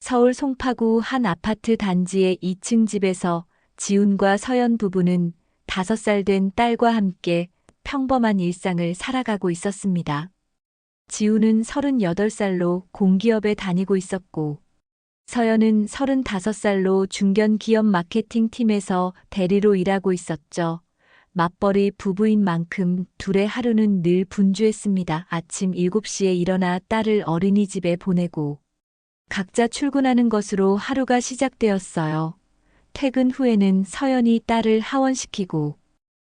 서울 송파구 한 아파트 단지의 2층 집에서 지훈과 서연 부부는 5살 된 딸과 함께 평범한 일상을 살아가고 있었습니다. 지훈은 38살로 공기업에 다니고 있었고, 서연은 35살로 중견기업 마케팅 팀에서 대리로 일하고 있었죠. 맞벌이 부부인 만큼 둘의 하루는 늘 분주했습니다. 아침 7시에 일어나 딸을 어린이집에 보내고, 각자 출근하는 것으로 하루가 시작되었어요. 퇴근 후에는 서연이 딸을 하원시키고,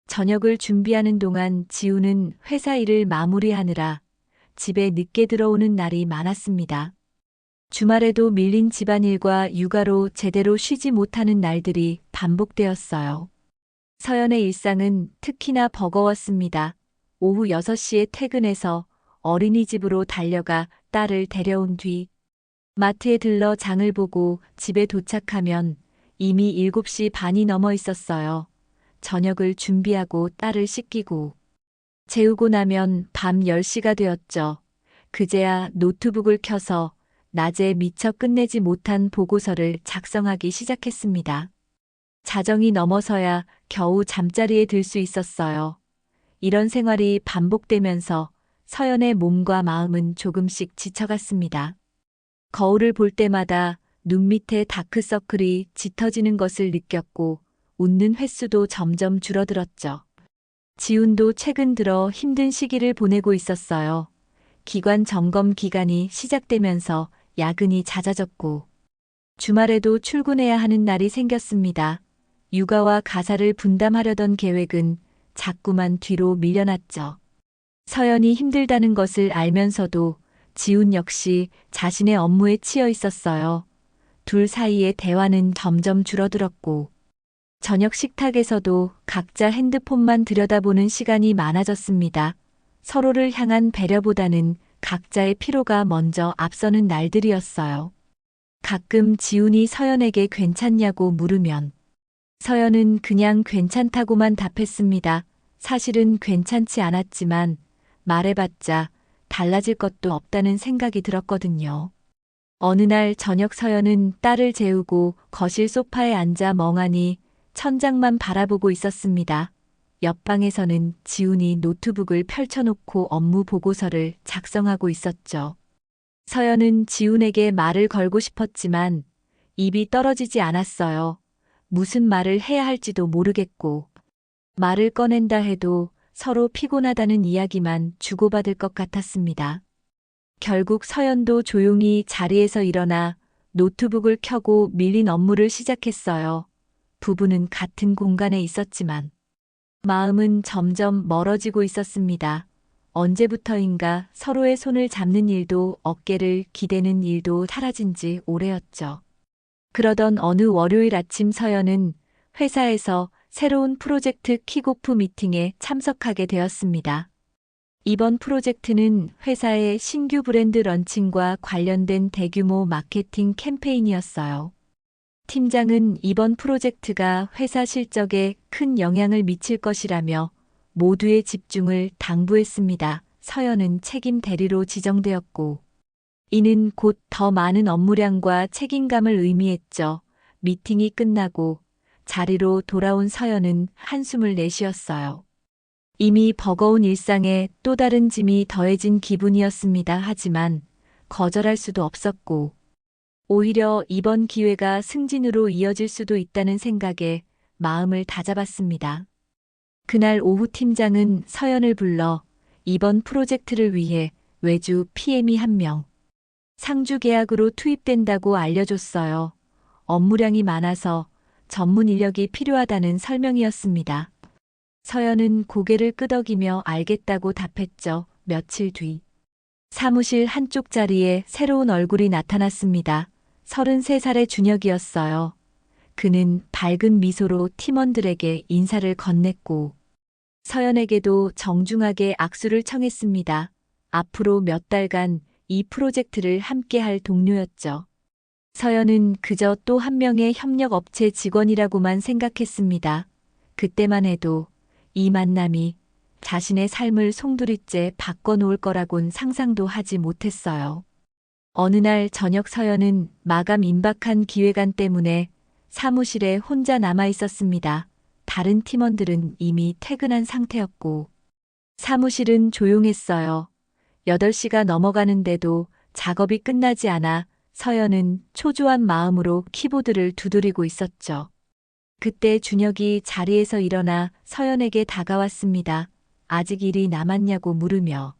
저녁을 준비하는 동안 지우는 회사 일을 마무리하느라 집에 늦게 들어오는 날이 많았습니다. 주말에도 밀린 집안일과 육아로 제대로 쉬지 못하는 날들이 반복되었어요. 서연의 일상은 특히나 버거웠습니다. 오후 6시에 퇴근해서 어린이집으로 달려가 딸을 데려온 뒤 마트에 들러 장을 보고 집에 도착하면 이미 7시 반이 넘어 있었어요. 저녁을 준비하고 딸을 씻기고 재우고 나면 밤 10시가 되었죠. 그제야 노트북을 켜서 낮에 미처 끝내지 못한 보고서를 작성하기 시작했습니다. 자정이 넘어서야 겨우 잠자리에 들 수 있었어요. 이런 생활이 반복되면서 서연의 몸과 마음은 조금씩 지쳐갔습니다. 거울을 볼 때마다 눈 밑에 다크서클이 짙어지는 것을 느꼈고 웃는 횟수도 점점 줄어들었죠. 지훈도 최근 들어 힘든 시기를 보내고 있었어요. 기관 점검 기간이 시작되면서 야근이 잦아졌고 주말에도 출근해야 하는 날이 생겼습니다. 육아와 가사를 분담하려던 계획은 자꾸만 뒤로 밀려났죠. 서연이 힘들다는 것을 알면서도 지훈 역시 자신의 업무에 치여 있었어요. 둘 사이의 대화는 점점 줄어들었고 저녁 식탁에서도 각자 핸드폰만 들여다보는 시간이 많아졌습니다. 서로를 향한 배려보다는 각자의 피로가 먼저 앞서는 날들이었어요. 가끔 지훈이 서연에게 괜찮냐고 물으면 서연은 그냥 괜찮다고만 답했습니다. 사실은 괜찮지 않았지만 말해봤자 달라질 것도 없다는 생각이 들었거든요. 어느 날 저녁 서연은 딸을 재우고 거실 소파에 앉아 멍하니 천장만 바라보고 있었습니다. 옆방에서는 지훈이 노트북을 펼쳐놓고 업무 보고서를 작성하고 있었죠. 서연은 지훈에게 말을 걸고 싶었지만 입이 떨어지지 않았어요. 무슨 말을 해야 할지도 모르겠고 말을 꺼낸다 해도 서로 피곤하다는 이야기만 주고받을 것 같았습니다. 결국 서연도 조용히 자리에서 일어나 노트북을 켜고 밀린 업무를 시작했어요. 부부는 같은 공간에 있었지만 마음은 점점 멀어지고 있었습니다. 언제부터인가 서로의 손을 잡는 일도 어깨를 기대는 일도 사라진 지 오래였죠. 그러던 어느 월요일 아침 서연은 회사에서 새로운 프로젝트 킥오프 미팅에 참석하게 되었습니다. 이번 프로젝트는 회사의 신규 브랜드 런칭과 관련된 대규모 마케팅 캠페인이었어요. 팀장은 이번 프로젝트가 회사 실적에 큰 영향을 미칠 것이라며 모두의 집중을 당부했습니다. 서연은 책임 대리로 지정되었고, 이는 곧 더 많은 업무량과 책임감을 의미했죠. 미팅이 끝나고 자리로 돌아온 서연은 한숨을 내쉬었어요. 이미 버거운 일상에 또 다른 짐이 더해진 기분이었습니다. 하지만 거절할 수도 없었고, 오히려 이번 기회가 승진으로 이어질 수도 있다는 생각에 마음을 다잡았습니다. 그날 오후 팀장은 서연을 불러 이번 프로젝트를 위해 외주 PM이 1명, 상주 계약으로 투입된다고 알려줬어요. 업무량이 많아서 전문 인력이 필요하다는 설명이었습니다. 서연은 고개를 끄덕이며 알겠다고 답했죠. 며칠 뒤 사무실 한쪽 자리에 새로운 얼굴이 나타났습니다. 33살의 준혁이었어요. 그는 밝은 미소로 팀원들에게 인사를 건넸고 서연에게도 정중하게 악수를 청했습니다. 앞으로 몇 달간 이 프로젝트를 함께할 동료였죠. 서연은 그저 또 한 명의 협력업체 직원이라고만 생각했습니다. 그때만 해도 이 만남이 자신의 삶을 송두리째 바꿔놓을 거라곤 상상도 하지 못했어요. 어느 날 저녁 서연은 마감 임박한 기획안 때문에 사무실에 혼자 남아 있었습니다. 다른 팀원들은 이미 퇴근한 상태였고 사무실은 조용했어요. 8시가 넘어가는데도 작업이 끝나지 않아 서연은 초조한 마음으로 키보드를 두드리고 있었죠. 그때 준혁이 자리에서 일어나 서연에게 다가왔습니다. 아직 일이 남았냐고 물으며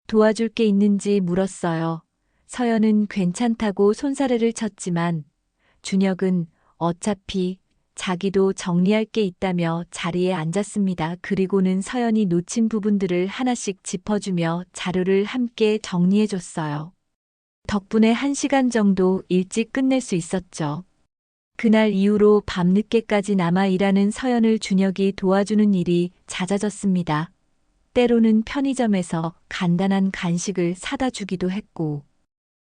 도와줄 게 있는지 물었어요. 서연은 괜찮다고 손사래를 쳤지만 준혁은 어차피 자기도 정리할 게 있다며 자리에 앉았습니다. 그리고는 서연이 놓친 부분들을 하나씩 짚어주며 자료를 함께 정리해줬어요. 덕분에 1시간 정도 일찍 끝낼 수 있었죠. 그날 이후로 밤늦게까지 남아 일하는 서연을 준혁이 도와주는 일이 잦아졌습니다. 때로는 편의점에서 간단한 간식을 사다 주기도 했고,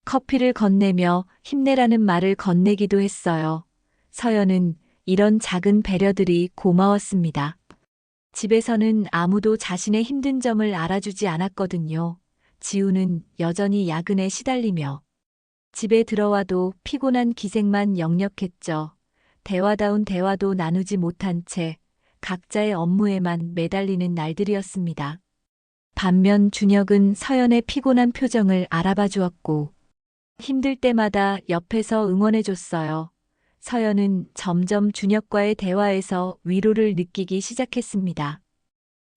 커피를 건네며 힘내라는 말을 건네기도 했어요. 서연은 이런 작은 배려들이 고마웠습니다. 집에서는 아무도 자신의 힘든 점을 알아주지 않았거든요. 지우는 여전히 야근에 시달리며 집에 들어와도 피곤한 기색만 역력했죠. 대화다운 대화도 나누지 못한 채 각자의 업무에만 매달리는 날들이었습니다. 반면 준혁은 서연의 피곤한 표정을 알아봐 주었고 힘들 때마다 옆에서 응원해줬어요. 서연은 점점 준혁과의 대화에서 위로를 느끼기 시작했습니다.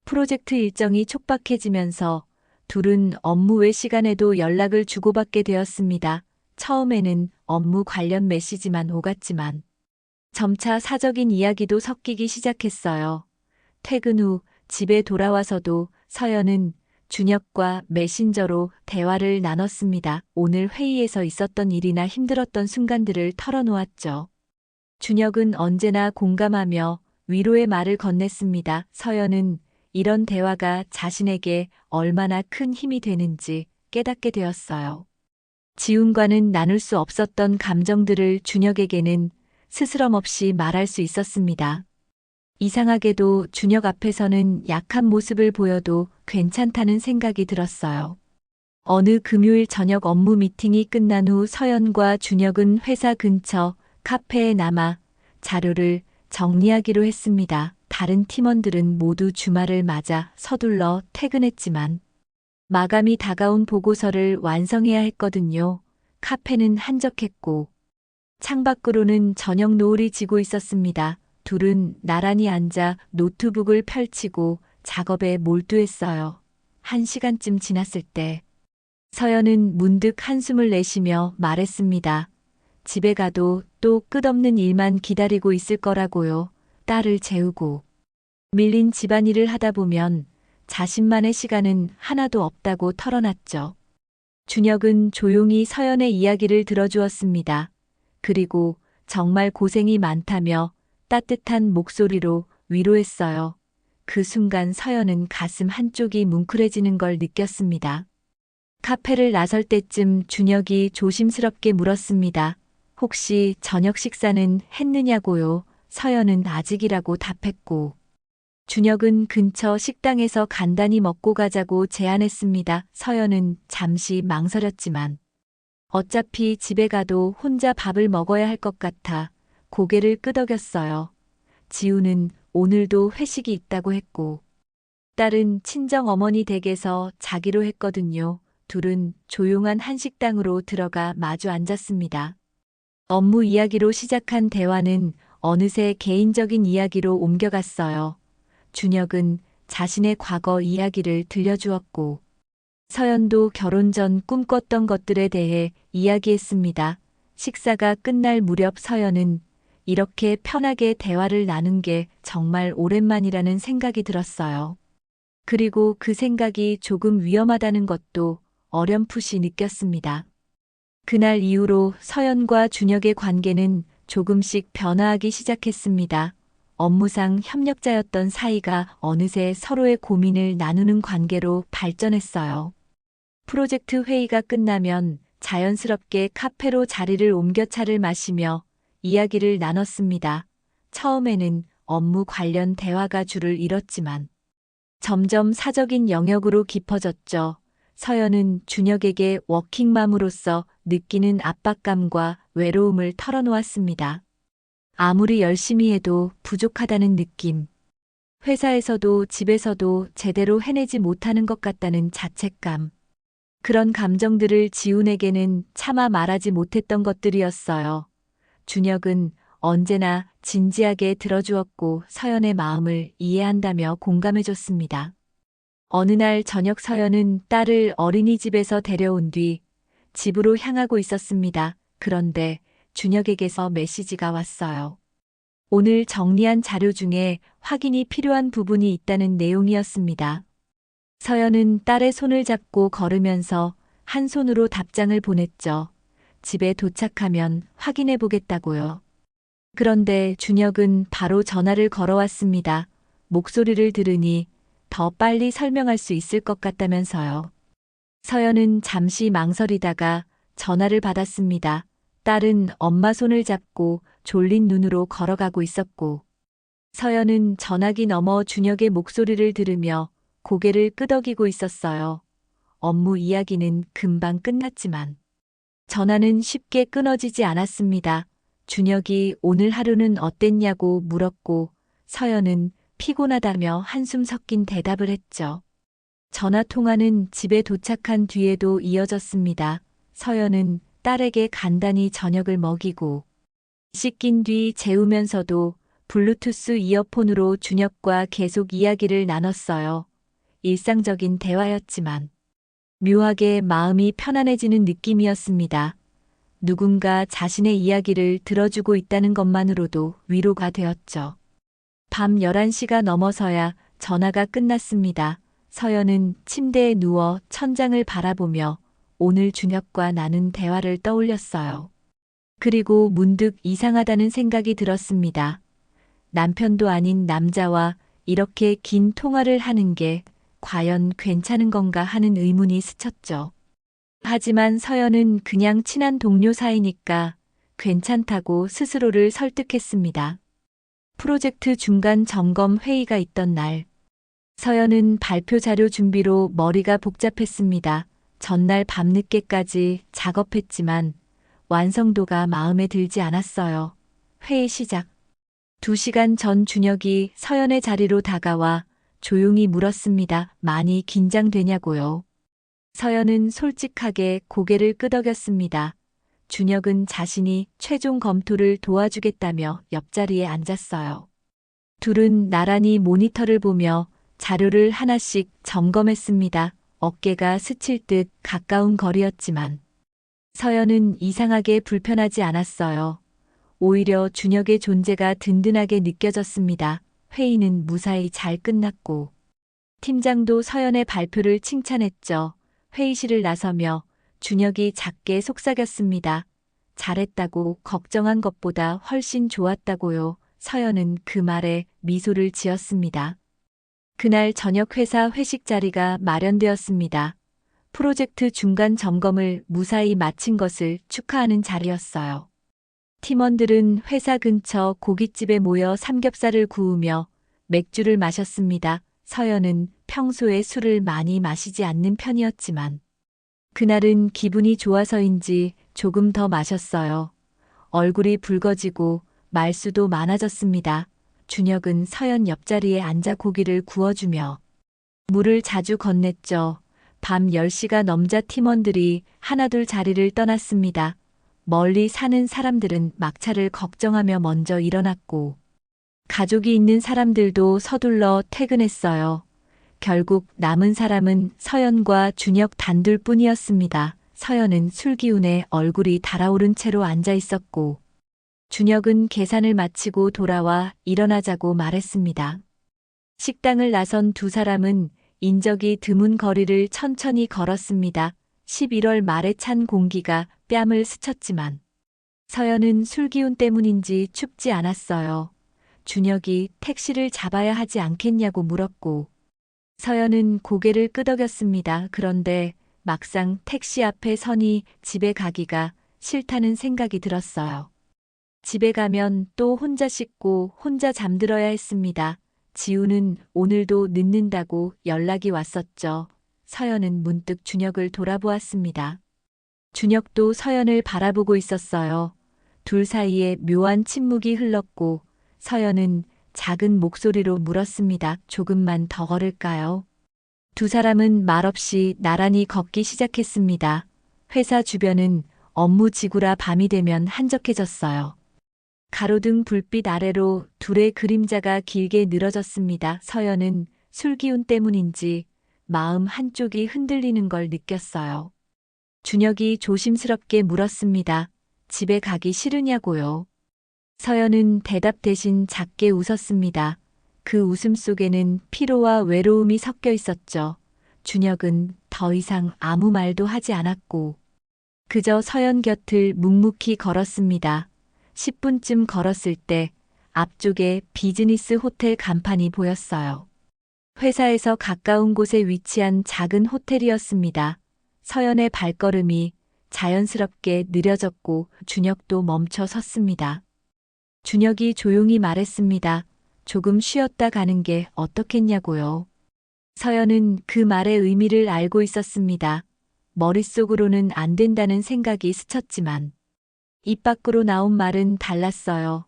프로젝트 일정이 촉박해지면서 둘은 업무 외 시간에도 연락을 주고받게 되었습니다. 처음에는 업무 관련 메시지만 오갔지만 점차 사적인 이야기도 섞이기 시작했어요. 퇴근 후 집에 돌아와서도 서연은 준혁과 메신저로 대화를 나눴습니다. 오늘 회의에서 있었던 일이나 힘들었던 순간들을 털어놓았죠. 준혁은 언제나 공감하며 위로의 말을 건넸습니다. 서연은 이런 대화가 자신에게 얼마나 큰 힘이 되는지 깨닫게 되었어요. 지훈과는 나눌 수 없었던 감정들을 준혁에게는 스스럼 없이 말할 수 있었습니다. 이상하게도 준혁 앞에서는 약한 모습을 보여도 괜찮다는 생각이 들었어요. 어느 금요일 저녁 업무 미팅이 끝난 후 서연과 준혁은 회사 근처 카페에 남아 자료를 정리하기로 했습니다. 다른 팀원들은 모두 주말을 맞아 서둘러 퇴근했지만 마감이 다가온 보고서를 완성해야 했거든요. 카페는 한적했고 창밖으로는 저녁 노을이 지고 있었습니다. 둘은 나란히 앉아 노트북을 펼치고 작업에 몰두했어요. 1시간쯤 지났을 때 서연은 문득 한숨을 내쉬며 말했습니다. 집에 가도 또 끝없는 일만 기다리고 있을 거라고요. 딸을 재우고 밀린 집안일을 하다 보면 자신만의 시간은 하나도 없다고 털어놨죠. 준혁은 조용히 서연의 이야기를 들어주었습니다. 그리고 정말 고생이 많다며 따뜻한 목소리로 위로했어요. 그 순간 서연은 가슴 한쪽이 뭉클해지는 걸 느꼈습니다. 카페를 나설 때쯤 준혁이 조심스럽게 물었습니다. 혹시 저녁 식사는 했느냐고요? 서연은 아직이라고 답했고 준혁은 근처 식당에서 간단히 먹고 가자고 제안했습니다. 서연은 잠시 망설였지만 어차피 집에 가도 혼자 밥을 먹어야 할 것 같아 고개를 끄덕였어요. 지우는 오늘도 회식이 있다고 했고 딸은 친정 어머니 댁에서 자기로 했거든요. 둘은 조용한 한식당으로 들어가 마주 앉았습니다. 업무 이야기로 시작한 대화는 어느새 개인적인 이야기로 옮겨갔어요. 준혁은 자신의 과거 이야기를 들려주었고 서연도 결혼 전 꿈꿨던 것들에 대해 이야기했습니다. 식사가 끝날 무렵 서연은 이렇게 편하게 대화를 나눈 게 정말 오랜만이라는 생각이 들었어요. 그리고 그 생각이 조금 위험하다는 것도 어렴풋이 느꼈습니다. 그날 이후로 서연과 준혁의 관계는 조금씩 변화하기 시작했습니다. 업무상 협력자였던 사이가 어느새 서로의 고민을 나누는 관계로 발전했어요. 프로젝트 회의가 끝나면 자연스럽게 카페로 자리를 옮겨 차를 마시며 이야기를 나눴습니다. 처음에는 업무 관련 대화가 줄을 잃었지만 점점 사적인 영역으로 깊어졌죠. 서연은 준혁에게 워킹맘으로서 느끼는 압박감과 외로움을 털어놓았습니다. 아무리 열심히 해도 부족하다는 느낌. 회사에서도 집에서도 제대로 해내지 못하는 것 같다는 자책감. 그런 감정들을 지훈에게는 차마 말하지 못했던 것들이었어요. 준혁은 언제나 진지하게 들어주었고 서연의 마음을 이해한다며 공감해줬습니다. 어느 날 저녁 서연은 딸을 어린이집에서 데려온 뒤 집으로 향하고 있었습니다. 그런데 준혁에게서 메시지가 왔어요. 오늘 정리한 자료 중에 확인이 필요한 부분이 있다는 내용이었습니다. 서연은 딸의 손을 잡고 걸으면서 한 손으로 답장을 보냈죠. 집에 도착하면 확인해 보겠다고요. 그런데 준혁은 바로 전화를 걸어왔습니다. 목소리를 들으니 더 빨리 설명할 수 있을 것 같다면서요. 서연은 잠시 망설이다가 전화를 받았습니다. 딸은 엄마 손을 잡고 졸린 눈으로 걸어가고 있었고, 서연은 전화기 너머 준혁의 목소리를 들으며 고개를 끄덕이고 있었어요. 업무 이야기는 금방 끝났지만 전화는 쉽게 끊어지지 않았습니다. 준혁이 오늘 하루는 어땠냐고 물었고 서연은 피곤하다며 한숨 섞인 대답을 했죠. 전화 통화는 집에 도착한 뒤에도 이어졌습니다. 서연은 딸에게 간단히 저녁을 먹이고 씻긴 뒤 재우면서도 블루투스 이어폰으로 준혁과 계속 이야기를 나눴어요. 일상적인 대화였지만 묘하게 마음이 편안해지는 느낌이었습니다. 누군가 자신의 이야기를 들어주고 있다는 것만으로도 위로가 되었죠. 밤 11시가 넘어서야 전화가 끝났습니다. 서연은 침대에 누워 천장을 바라보며 오늘 준혁과 나눈 대화를 떠올렸어요. 그리고 문득 이상하다는 생각이 들었습니다. 남편도 아닌 남자와 이렇게 긴 통화를 하는 게 과연 괜찮은 건가 하는 의문이 스쳤죠. 하지만 서연은 그냥 친한 동료 사이니까 괜찮다고 스스로를 설득했습니다. 프로젝트 중간 점검 회의가 있던 날, 서연은 발표 자료 준비로 머리가 복잡했습니다. 전날 밤늦게까지 작업했지만 완성도가 마음에 들지 않았어요. 회의 시작. 2시간 전 준혁이 서연의 자리로 다가와 조용히 물었습니다. 많이 긴장되냐고요. 서연은 솔직하게 고개를 끄덕였습니다. 준혁은 자신이 최종 검토를 도와주겠다며 옆자리에 앉았어요. 둘은 나란히 모니터를 보며 자료를 하나씩 점검했습니다. 어깨가 스칠 듯 가까운 거리였지만 서연은 이상하게 불편하지 않았어요. 오히려 준혁의 존재가 든든하게 느껴졌습니다. 회의는 무사히 잘 끝났고 팀장도 서연의 발표를 칭찬했죠. 회의실을 나서며 준혁이 작게 속삭였습니다. 잘했다고 걱정한 것보다 훨씬 좋았다고요. 서연은 그 말에 미소를 지었습니다. 그날 저녁 회사 회식 자리가 마련되었습니다. 프로젝트 중간 점검을 무사히 마친 것을 축하하는 자리였어요. 팀원들은 회사 근처 고깃집에 모여 삼겹살을 구우며 맥주를 마셨습니다. 서연은 평소에 술을 많이 마시지 않는 편이었지만 그날은 기분이 좋아서인지 조금 더 마셨어요. 얼굴이 붉어지고 말수도 많아졌습니다. 준혁은 서연 옆자리에 앉아 고기를 구워주며 물을 자주 건넸죠. 밤 10시가 넘자 팀원들이 하나둘 자리를 떠났습니다. 멀리 사는 사람들은 막차를 걱정하며 먼저 일어났고 가족이 있는 사람들도 서둘러 퇴근했어요. 결국 남은 사람은 서연과 준혁 단둘뿐이었습니다. 서연은 술 기운에 얼굴이 달아오른 채로 앉아 있었고 준혁은 계산을 마치고 돌아와 일어나자고 말했습니다. 식당을 나선 두 사람은 인적이 드문 거리를 천천히 걸었습니다. 11월 말에 찬 공기가 뺨을 스쳤지만 서연은 술기운 때문인지 춥지 않았어요. 준혁이 택시를 잡아야 하지 않겠냐고 물었고 서연은 고개를 끄덕였습니다. 그런데 막상 택시 앞에 서니 집에 가기가 싫다는 생각이 들었어요. 집에 가면 또 혼자 씻고 혼자 잠들어야 했습니다. 지우는 오늘도 늦는다고 연락이 왔었죠. 서연은 문득 준혁을 돌아보았습니다. 준혁도 서연을 바라보고 있었어요. 둘 사이에 묘한 침묵이 흘렀고 서연은 작은 목소리로 물었습니다. 조금만 더 걸을까요? 두 사람은 말없이 나란히 걷기 시작했습니다. 회사 주변은 업무 지구라 밤이 되면 한적해졌어요. 가로등 불빛 아래로 둘의 그림자가 길게 늘어졌습니다. 서연은 술기운 때문인지 마음 한쪽이 흔들리는 걸 느꼈어요. 준혁이 조심스럽게 물었습니다. 집에 가기 싫으냐고요. 서연은 대답 대신 작게 웃었습니다. 그 웃음 속에는 피로와 외로움이 섞여 있었죠. 준혁은 더 이상 아무 말도 하지 않았고 그저 서연 곁을 묵묵히 걸었습니다. 10분쯤 걸었을 때 앞쪽에 비즈니스 호텔 간판이 보였어요. 회사에서 가까운 곳에 위치한 작은 호텔이었습니다. 서연의 발걸음이 자연스럽게 느려졌고 준혁도 멈춰 섰습니다. 준혁이 조용히 말했습니다. 조금 쉬었다 가는 게 어떻겠냐고요. 서연은 그 말의 의미를 알고 있었습니다. 머릿속으로는 안 된다는 생각이 스쳤지만 입 밖으로 나온 말은 달랐어요.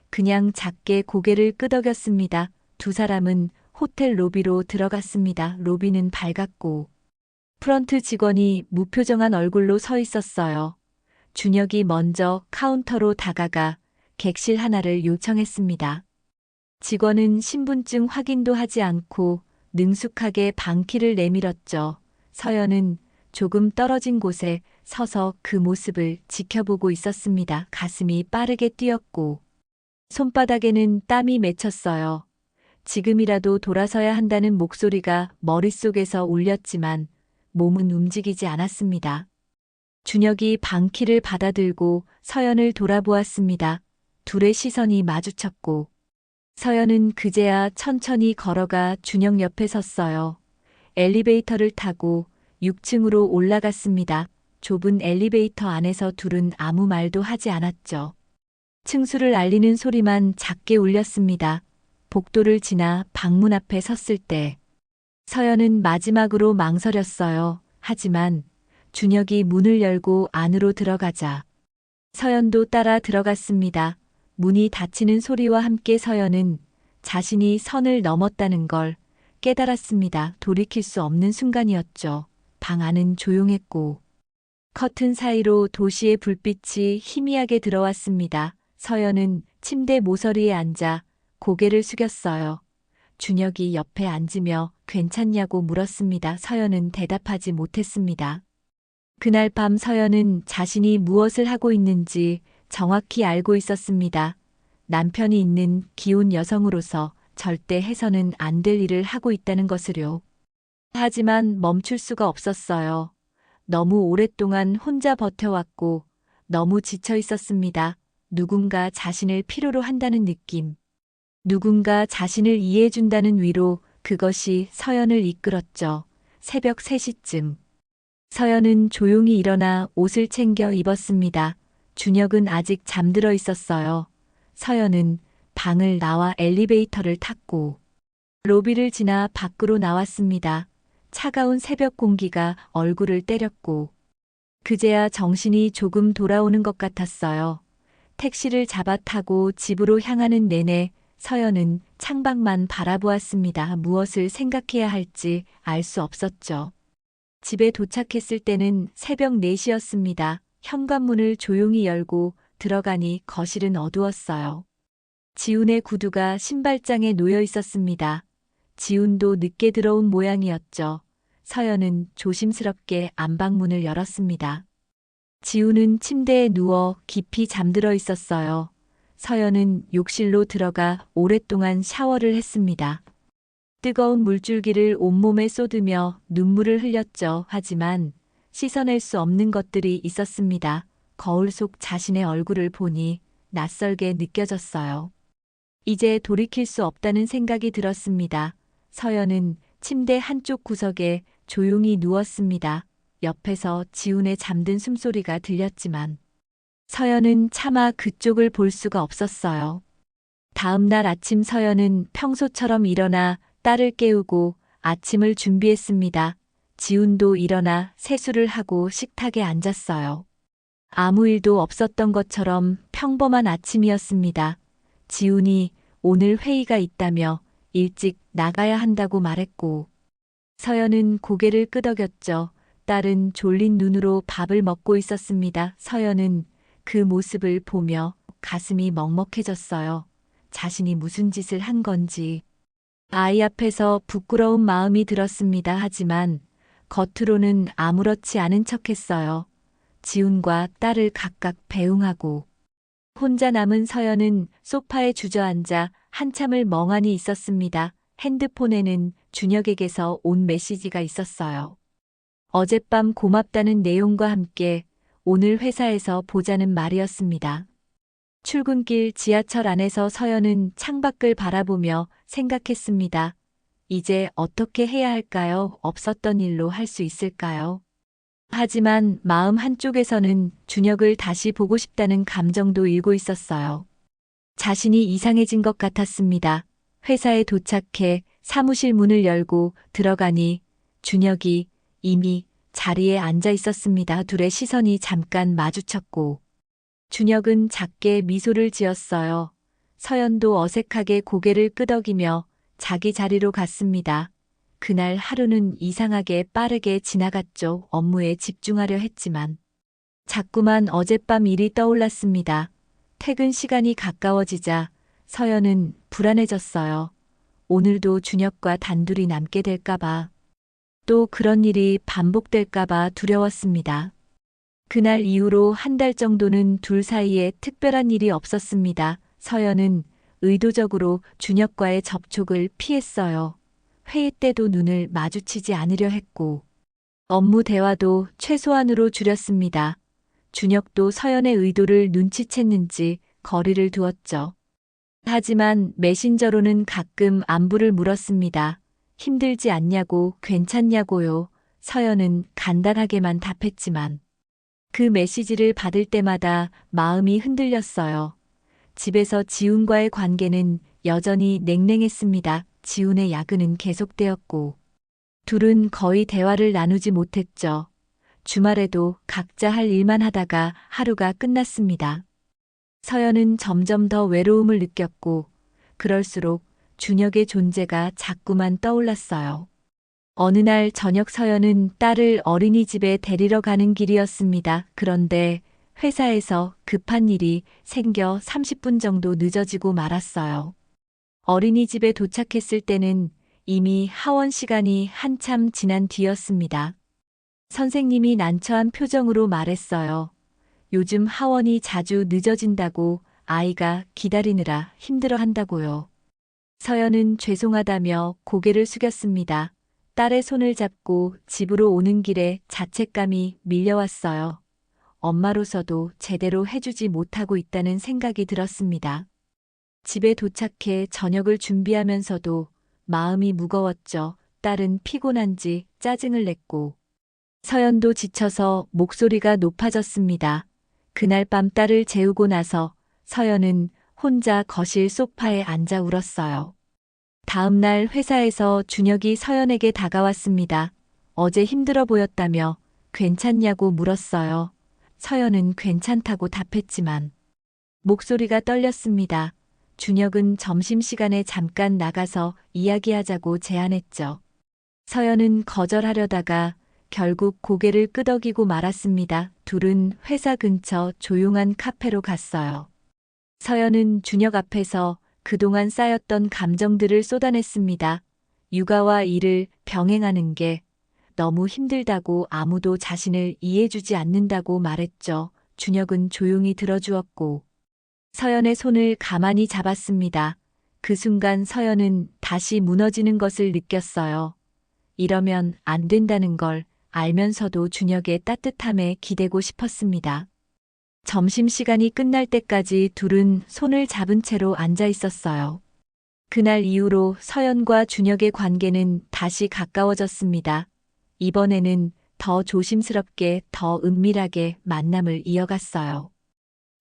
그냥 작게 고개를 끄덕였습니다. 두 사람은 호텔 로비로 들어갔습니다. 로비는 밝았고 프런트 직원이 무표정한 얼굴로 서 있었어요. 준혁이 먼저 카운터로 다가가 객실 하나를 요청했습니다. 직원은 신분증 확인도 하지 않고 능숙하게 방키를 내밀었죠. 서연은 조금 떨어진 곳에 서서 그 모습을 지켜보고 있었습니다. 가슴이 빠르게 뛰었고 손바닥에는 땀이 맺혔어요. 지금이라도 돌아서야 한다는 목소리가 머릿속에서 울렸지만 몸은 움직이지 않았습니다. 준혁이 방키를 받아들고 서연을 돌아보았습니다. 둘의 시선이 마주쳤고 서연은 그제야 천천히 걸어가 준혁 옆에 섰어요. 엘리베이터를 타고 6층으로 올라갔습니다. 좁은 엘리베이터 안에서 둘은 아무 말도 하지 않았죠. 층수를 알리는 소리만 작게 울렸습니다. 복도를 지나 방문 앞에 섰을 때 서연은 마지막으로 망설였어요. 하지만 준혁이 문을 열고 안으로 들어가자 서연도 따라 들어갔습니다. 문이 닫히는 소리와 함께 서연은 자신이 선을 넘었다는 걸 깨달았습니다. 돌이킬 수 없는 순간이었죠. 방 안은 조용했고 커튼 사이로 도시의 불빛이 희미하게 들어왔습니다. 서연은 침대 모서리에 앉아 고개를 숙였어요. 준혁이 옆에 앉으며 괜찮냐고 물었습니다. 서연은 대답하지 못했습니다. 그날 밤 서연은 자신이 무엇을 하고 있는지 정확히 알고 있었습니다. 남편이 있는 기혼 여성으로서 절대 해서는 안 될 일을 하고 있다는 것을요. 하지만 멈출 수가 없었어요. 너무 오랫동안 혼자 버텨왔고 너무 지쳐 있었습니다. 누군가 자신을 필요로 한다는 느낌. 누군가 자신을 이해해준다는 위로, 그것이 서연을 이끌었죠. 새벽 3시쯤. 서연은 조용히 일어나 옷을 챙겨 입었습니다. 준혁은 아직 잠들어 있었어요. 서연은 방을 나와 엘리베이터를 탔고 로비를 지나 밖으로 나왔습니다. 차가운 새벽 공기가 얼굴을 때렸고 그제야 정신이 조금 돌아오는 것 같았어요. 택시를 잡아 타고 집으로 향하는 내내 서연은 창밖만 바라보았습니다. 무엇을 생각해야 할지 알 수 없었죠. 집에 도착했을 때는 새벽 4시였습니다. 현관문을 조용히 열고 들어가니 거실은 어두웠어요. 지훈의 구두가 신발장에 놓여 있었습니다. 지훈도 늦게 들어온 모양이었죠. 서연은 조심스럽게 안방문을 열었습니다. 지훈은 침대에 누워 깊이 잠들어 있었어요. 서연은 욕실로 들어가 오랫동안 샤워를 했습니다. 뜨거운 물줄기를 온몸에 쏟으며 눈물을 흘렸죠. 하지만 씻어낼 수 없는 것들이 있었습니다. 거울 속 자신의 얼굴을 보니 낯설게 느껴졌어요. 이제 돌이킬 수 없다는 생각이 들었습니다. 서연은 침대 한쪽 구석에 조용히 누웠습니다. 옆에서 지훈의 잠든 숨소리가 들렸지만 서연은 차마 그쪽을 볼 수가 없었어요. 다음 날 아침 서연은 평소처럼 일어나 딸을 깨우고 아침을 준비했습니다. 지훈도 일어나 세수를 하고 식탁에 앉았어요. 아무 일도 없었던 것처럼 평범한 아침이었습니다. 지훈이 오늘 회의가 있다며 일찍 나가야 한다고 말했고, 서연은 고개를 끄덕였죠. 딸은 졸린 눈으로 밥을 먹고 있었습니다. 서연은 그 모습을 보며 가슴이 먹먹해졌어요. 자신이 무슨 짓을 한 건지. 아이 앞에서 부끄러운 마음이 들었습니다. 하지만 겉으로는 아무렇지 않은 척했어요. 지훈과 딸을 각각 배웅하고 혼자 남은 서연은 소파에 주저앉아 한참을 멍하니 있었습니다. 핸드폰에는 준혁에게서 온 메시지가 있었어요. 어젯밤 고맙다는 내용과 함께 오늘 회사에서 보자는 말이었습니다. 출근길 지하철 안에서 서연은 창밖을 바라보며 생각했습니다. 이제 어떻게 해야 할까요? 없었던 일로 할 수 있을까요? 하지만 마음 한쪽에서는 준혁을 다시 보고 싶다는 감정도 일고 있었어요. 자신이 이상해진 것 같았습니다. 회사에 도착해 사무실 문을 열고 들어가니 준혁이 이미 자리에 앉아 있었습니다. 둘의 시선이 잠깐 마주쳤고 준혁은 작게 미소를 지었어요. 서연도 어색하게 고개를 끄덕이며 자기 자리로 갔습니다. 그날 하루는 이상하게 빠르게 지나갔죠. 업무에 집중하려 했지만 자꾸만 어젯밤 일이 떠올랐습니다. 퇴근 시간이 가까워지자 서연은 불안해졌어요. 오늘도 준혁과 단둘이 남게 될까봐, 또 그런 일이 반복될까봐 두려웠습니다. 그날 이후로 한 달 정도는 둘 사이에 특별한 일이 없었습니다. 서연은 의도적으로 준혁과의 접촉을 피했어요. 회의 때도 눈을 마주치지 않으려 했고, 업무 대화도 최소한으로 줄였습니다. 준혁도 서연의 의도를 눈치챘는지 거리를 두었죠. 하지만 메신저로는 가끔 안부를 물었습니다. 힘들지 않냐고, 괜찮냐고요. 서연은 간단하게만 답했지만 그 메시지를 받을 때마다 마음이 흔들렸어요. 집에서 지훈과의 관계는 여전히 냉랭했습니다. 지훈의 야근은 계속되었고 둘은 거의 대화를 나누지 못했죠. 주말에도 각자 할 일만 하다가 하루가 끝났습니다. 서연은 점점 더 외로움을 느꼈고 그럴수록 준혁의 존재가 자꾸만 떠올랐어요. 어느 날 저녁 서연은 딸을 어린이집에 데리러 가는 길이었습니다. 그런데 회사에서 급한 일이 생겨 30분 정도 늦어지고 말았어요. 어린이집에 도착했을 때는 이미 하원 시간이 한참 지난 뒤였습니다. 선생님이 난처한 표정으로 말했어요. 요즘 하원이 자주 늦어진다고 아이가 기다리느라 힘들어한다고요. 서연은 죄송하다며 고개를 숙였습니다. 딸의 손을 잡고 집으로 오는 길에 자책감이 밀려왔어요. 엄마로서도 제대로 해주지 못하고 있다는 생각이 들었습니다. 집에 도착해 저녁을 준비하면서도 마음이 무거웠죠. 딸은 피곤한지 짜증을 냈고 서연도 지쳐서 목소리가 높아졌습니다. 그날 밤 딸을 재우고 나서 서연은 혼자 거실 소파에 앉아 울었어요. 다음 날 회사에서 준혁이 서연에게 다가왔습니다. 어제 힘들어 보였다며 괜찮냐고 물었어요. 서연은 괜찮다고 답했지만 목소리가 떨렸습니다. 준혁은 점심시간에 잠깐 나가서 이야기하자고 제안했죠. 서연은 거절하려다가 결국 고개를 끄덕이고 말았습니다. 둘은 회사 근처 조용한 카페로 갔어요. 서연은 준혁 앞에서 그동안 쌓였던 감정들을 쏟아냈습니다. 육아와 일을 병행하는 게 너무 힘들다고 아무도 자신을 이해해주지 않는다고 말했죠. 준혁은 조용히 들어주었고 서연의 손을 가만히 잡았습니다. 그 순간 서연은 다시 무너지는 것을 느꼈어요. 이러면 안 된다는 걸 알면서도 준혁의 따뜻함에 기대고 싶었습니다. 점심시간이 끝날 때까지 둘은 손을 잡은 채로 앉아 있었어요. 그날 이후로 서연과 준혁의 관계는 다시 가까워졌습니다. 이번에는 더 조심스럽게, 더 은밀하게 만남을 이어갔어요.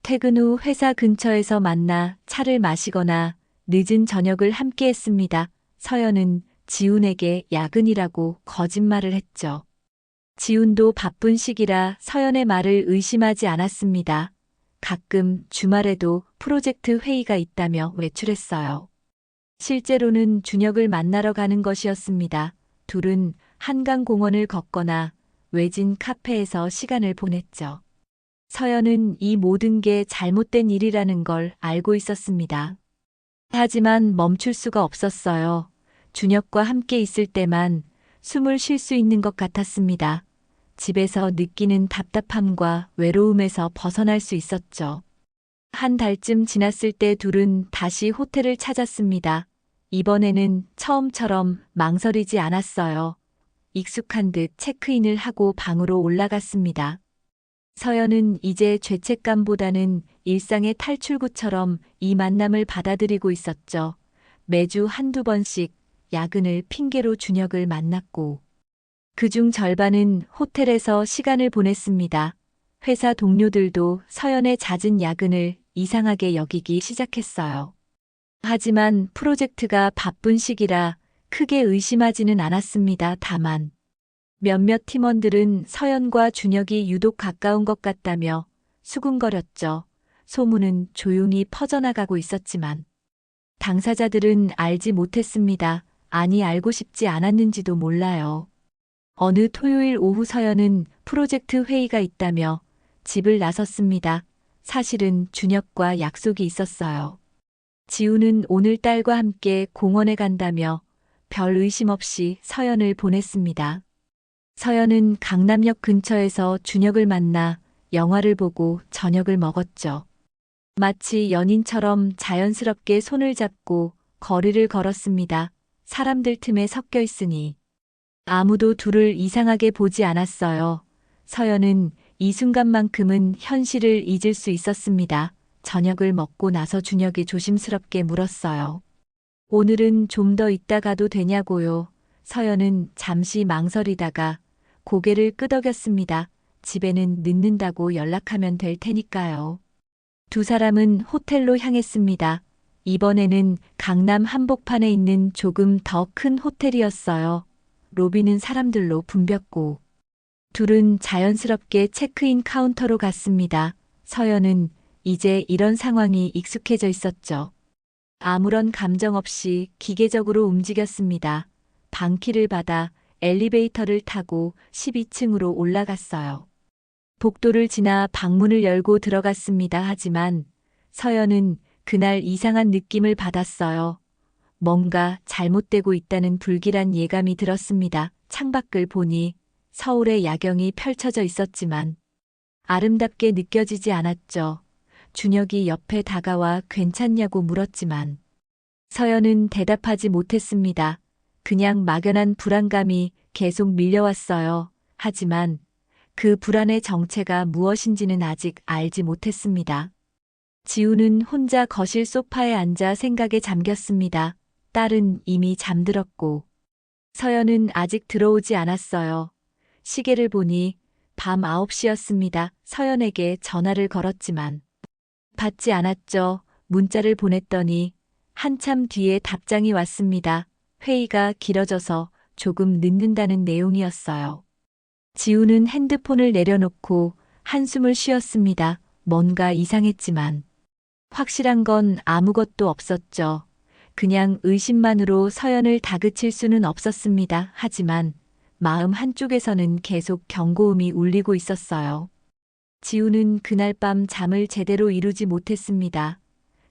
퇴근 후 회사 근처에서 만나 차를 마시거나 늦은 저녁을 함께 했습니다. 서연은 지훈에게 야근이라고 거짓말을 했죠. 지훈도 바쁜 시기라 서연의 말을 의심하지 않았습니다. 가끔 주말에도 프로젝트 회의가 있다며 외출했어요. 실제로는 준혁을 만나러 가는 것이었습니다. 둘은 한강공원을 걷거나 외진 카페에서 시간을 보냈죠. 서연은 이 모든 게 잘못된 일이라는 걸 알고 있었습니다. 하지만 멈출 수가 없었어요. 준혁과 함께 있을 때만 숨을 쉴 수 있는 것 같았습니다. 집에서 느끼는 답답함과 외로움에서 벗어날 수 있었죠. 한 달쯤 지났을 때 둘은 다시 호텔을 찾았습니다. 이번에는 처음처럼 망설이지 않았어요. 익숙한 듯 체크인을 하고 방으로 올라갔습니다. 서연은 이제 죄책감보다는 일상의 탈출구처럼 이 만남을 받아들이고 있었죠. 매주 한두 번씩 야근을 핑계로 준혁을 만났고 그중 절반은 호텔에서 시간을 보냈습니다. 회사 동료들도 서연의 잦은 야근을 이상하게 여기기 시작했어요. 하지만 프로젝트가 바쁜 시기라 크게 의심하지는 않았습니다. 다만 몇몇 팀원들은 서연과 준혁이 유독 가까운 것 같다며 수군거렸죠. 소문은 조용히 퍼져나가고 있었지만 당사자들은 알지 못했습니다. 아니 알고 싶지 않았는지도 몰라요. 어느 토요일 오후 서연은 프로젝트 회의가 있다며 집을 나섰습니다. 사실은 준혁과 약속이 있었어요. 지우는 오늘 딸과 함께 공원에 간다며 별 의심 없이 서연을 보냈습니다. 서연은 강남역 근처에서 준혁을 만나 영화를 보고 저녁을 먹었죠. 마치 연인처럼 자연스럽게 손을 잡고 거리를 걸었습니다. 사람들 틈에 섞여 있으니 아무도 둘을 이상하게 보지 않았어요. 서연은 이 순간만큼은 현실을 잊을 수 있었습니다. 저녁을 먹고 나서 준혁이 조심스럽게 물었어요. 오늘은 좀 더 있다 가도 되냐고요. 서연은 잠시 망설이다가 고개를 끄덕였습니다. 집에는 늦는다고 연락하면 될 테니까요. 두 사람은 호텔로 향했습니다. 이번에는 강남 한복판에 있는 조금 더 큰 호텔이었어요. 로비는 사람들로 붐볐고 둘은 자연스럽게 체크인 카운터로 갔습니다. 서연은 이제 이런 상황이 익숙해져 있었죠. 아무런 감정 없이 기계적으로 움직였습니다. 방키를 받아 엘리베이터를 타고 12층으로 올라갔어요. 복도를 지나 방문을 열고 들어갔습니다. 하지만 서연은 그날 이상한 느낌을 받았어요. 뭔가 잘못되고 있다는 불길한 예감이 들었습니다. 창밖을 보니 서울의 야경이 펼쳐져 있었지만 아름답게 느껴지지 않았죠. 준혁이 옆에 다가와 괜찮냐고 물었지만 서연은 대답하지 못했습니다. 그냥 막연한 불안감이 계속 밀려왔어요. 하지만 그 불안의 정체가 무엇인지는 아직 알지 못했습니다. 지우는 혼자 거실 소파에 앉아 생각에 잠겼습니다. 딸은 이미 잠들었고 서연은 아직 들어오지 않았어요. 시계를 보니 밤 9시였습니다. 서연에게 전화를 걸었지만 받지 않았죠. 문자를 보냈더니 한참 뒤에 답장이 왔습니다. 회의가 길어져서 조금 늦는다는 내용이었어요. 지우는 핸드폰을 내려놓고 한숨을 쉬었습니다. 뭔가 이상했지만 확실한 건 아무것도 없었죠. 그냥 의심만으로 서연을 다그칠 수는 없었습니다. 하지만 마음 한쪽에서는 계속 경고음이 울리고 있었어요. 지우는 그날 밤 잠을 제대로 이루지 못했습니다.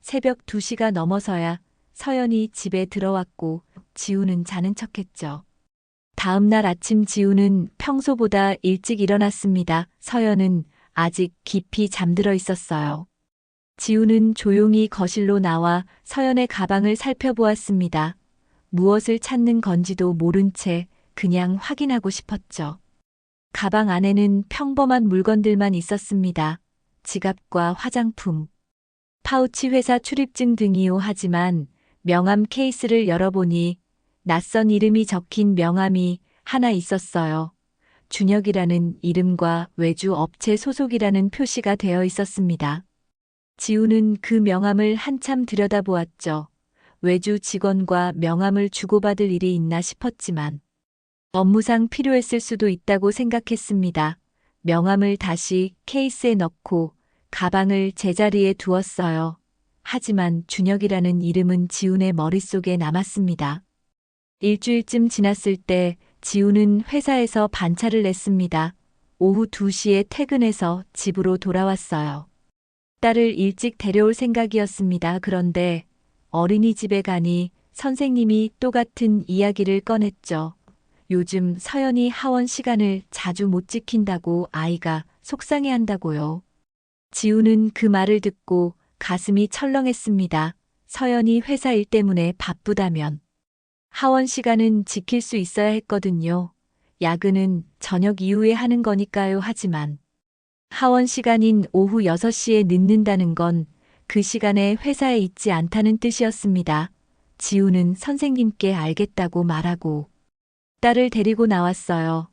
새벽 2시가 넘어서야 서연이 집에 들어왔고 지우는 자는 척했죠. 다음 날 아침 지우는 평소보다 일찍 일어났습니다. 서연은 아직 깊이 잠들어 있었어요. 지우는 조용히 거실로 나와 서연의 가방을 살펴보았습니다. 무엇을 찾는 건지도 모른 채 그냥 확인하고 싶었죠. 가방 안에는 평범한 물건들만 있었습니다. 지갑과 화장품, 파우치 회사 출입증 등이요. 하지만 명함 케이스를 열어보니 낯선 이름이 적힌 명함이 하나 있었어요. 준혁이라는 이름과 외주 업체 소속이라는 표시가 되어 있었습니다. 지우는 그 명함을 한참 들여다보았죠. 외주 직원과 명함을 주고받을 일이 있나 싶었지만 업무상 필요했을 수도 있다고 생각했습니다. 명함을 다시 케이스에 넣고 가방을 제자리에 두었어요. 하지만 준혁이라는 이름은 지훈의 머릿속에 남았습니다. 일주일쯤 지났을 때 지훈은 회사에서 반차를 냈습니다. 오후 2시에 퇴근해서 집으로 돌아왔어요. 딸을 일찍 데려올 생각이었습니다. 그런데 어린이집에 가니 선생님이 또 같은 이야기를 꺼냈죠. 요즘 서연이 하원 시간을 자주 못 지킨다고 아이가 속상해한다고요. 지우는 그 말을 듣고 가슴이 철렁했습니다. 서연이 회사 일 때문에 바쁘다면 하원 시간은 지킬 수 있어야 했거든요. 야근은 저녁 이후에 하는 거니까요. 하지만 하원 시간인 오후 6시에 늦는다는 건 그 시간에 회사에 있지 않다는 뜻이었습니다. 지우는 선생님께 알겠다고 말하고 딸을 데리고 나왔어요.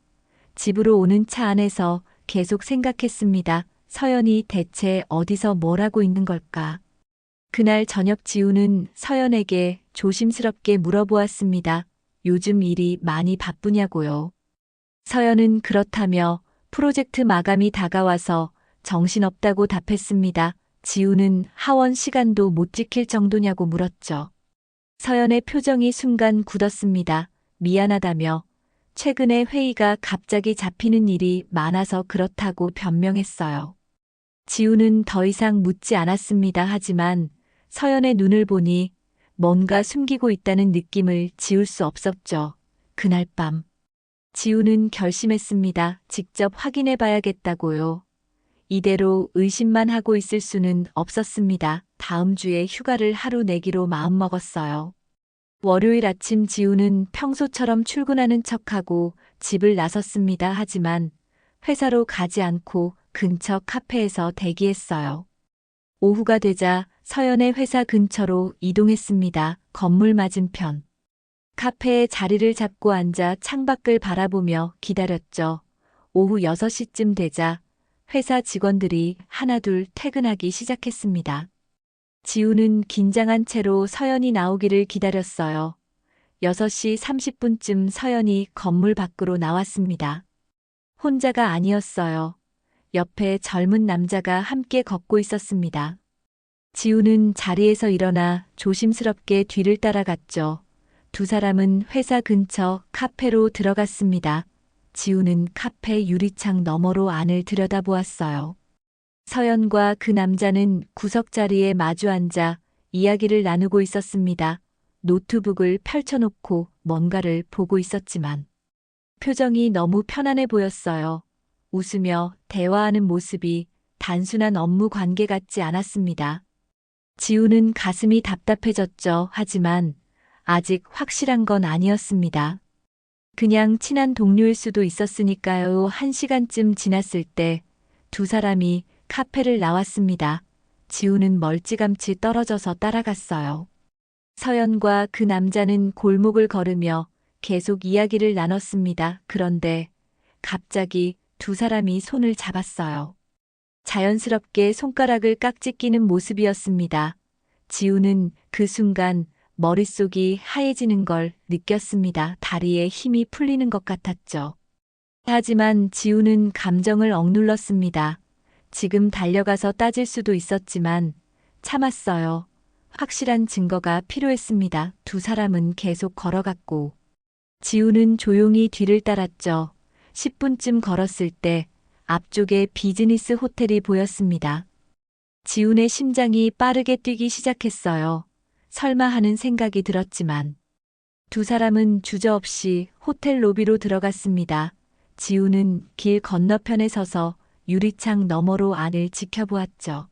집으로 오는 차 안에서 계속 생각했습니다. 서연이 대체 어디서 뭘 하고 있는 걸까? 그날 저녁 지우는 서연에게 조심스럽게 물어보았습니다. 요즘 일이 많이 바쁘냐고요. 서연은 그렇다며 프로젝트 마감이 다가와서 정신없다고 답했습니다. 지우는 하원 시간도 못 지킬 정도냐고 물었죠. 서연의 표정이 순간 굳었습니다. 미안하다며 최근에 회의가 갑자기 잡히는 일이 많아서 그렇다고 변명했어요. 지우는 더 이상 묻지 않았습니다. 하지만 서연의 눈을 보니 뭔가 숨기고 있다는 느낌을 지울 수 없었죠. 그날 밤 지우는 결심했습니다. 직접 확인해 봐야겠다고요. 이대로 의심만 하고 있을 수는 없었습니다. 다음 주에 휴가를 하루 내기로 마음먹었어요. 월요일 아침 지우는 평소처럼 출근하는 척하고 집을 나섰습니다. 하지만 회사로 가지 않고 근처 카페에서 대기했어요. 오후가 되자 서연의 회사 근처로 이동했습니다. 건물 맞은편. 카페에 자리를 잡고 앉아 창밖을 바라보며 기다렸죠. 오후 6시쯤 되자 회사 직원들이 하나둘 퇴근하기 시작했습니다. 지우는 긴장한 채로 서연이 나오기를 기다렸어요. 6시 30분쯤 서연이 건물 밖으로 나왔습니다. 혼자가 아니었어요. 옆에 젊은 남자가 함께 걷고 있었습니다. 지우는 자리에서 일어나 조심스럽게 뒤를 따라갔죠. 두 사람은 회사 근처 카페로 들어갔습니다. 지우는 카페 유리창 너머로 안을 들여다보았어요. 서연과 그 남자는 구석 자리에 마주 앉아 이야기를 나누고 있었습니다. 노트북을 펼쳐놓고 뭔가를 보고 있었지만 표정이 너무 편안해 보였어요. 웃으며 대화하는 모습이 단순한 업무 관계 같지 않았습니다. 지우는 가슴이 답답해졌죠. 하지만 아직 확실한 건 아니었습니다. 그냥 친한 동료일 수도 있었으니까요. 1시간쯤 지났을 때 두 사람이 카페를 나왔습니다. 지우는 멀찌감치 떨어져서 따라갔어요. 서연과 그 남자는 골목을 걸으며 계속 이야기를 나눴습니다. 그런데 갑자기 두 사람이 손을 잡았어요. 자연스럽게 손가락을 깍지 끼는 모습이었습니다. 지우는 그 순간 머릿속이 하얘지는 걸 느꼈습니다. 다리에 힘이 풀리는 것 같았죠. 하지만 지우는 감정을 억눌렀습니다. 지금 달려가서 따질 수도 있었지만 참았어요. 확실한 증거가 필요했습니다. 두 사람은 계속 걸어갔고 지우는 조용히 뒤를 따랐죠. 10분쯤 걸었을 때 앞쪽에 비즈니스 호텔이 보였습니다. 지훈의 심장이 빠르게 뛰기 시작했어요. 설마 하는 생각이 들었지만 두 사람은 주저없이 호텔 로비로 들어갔습니다. 지훈은 길 건너편에 서서 유리창 너머로 안을 지켜보았죠.